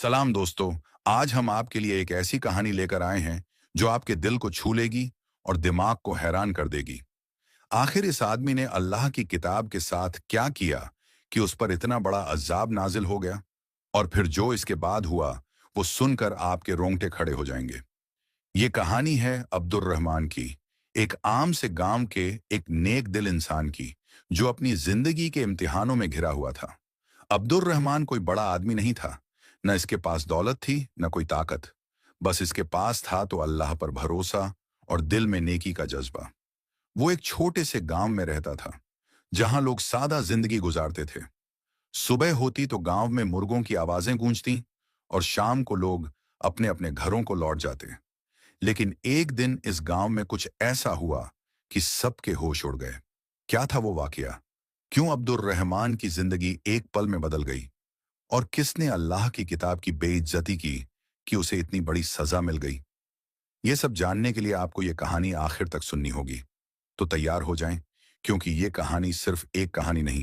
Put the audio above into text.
सलाम दोस्तों। आज हम आपके लिए एक ऐसी कहानी लेकर आए हैं जो आपके दिल को छू लेगी और दिमाग को हैरान कर देगी। आखिर इस आदमी ने अल्लाह की किताब के साथ क्या किया कि उस पर इतना बड़ा अजाब नाजिल हो गया? और फिर जो इसके बाद हुआ वो सुनकर आपके रोंगटे खड़े हो जाएंगे। ये कहानी है अब्दुर रहमान की, एक आम से गांव के एक नेक दिल इंसान की, जो अपनी जिंदगी के इम्तिहानों में घिरा हुआ था। अब्दुर रहमान कोई बड़ा आदमी नहीं था। न इसके पास दौलत थी, न कोई ताकत। बस इसके पास था तो अल्लाह पर भरोसा और दिल में नेकी का जज्बा। वो एक छोटे से गांव में रहता था, जहां लोग सादा जिंदगी गुजारते थे। सुबह होती तो गांव में मुर्गों की आवाजें गूंजती और शाम को लोग अपने अपने घरों को लौट जाते। लेकिन एक दिन इस गांव में कुछ ऐसा हुआ कि सबके होश उड़ गए। क्या था वो वाकया? क्यों अब्दुर रहमान की जिंदगी एक पल में बदल गई? और किसने अल्लाह की किताब की बेइज्जती की कि उसे इतनी बड़ी सजा मिल गई? ये सब जानने के लिए आपको ये कहानी आखिर तक सुननी होगी। तो तैयार हो जाएं, क्योंकि ये कहानी सिर्फ एक कहानी नहीं,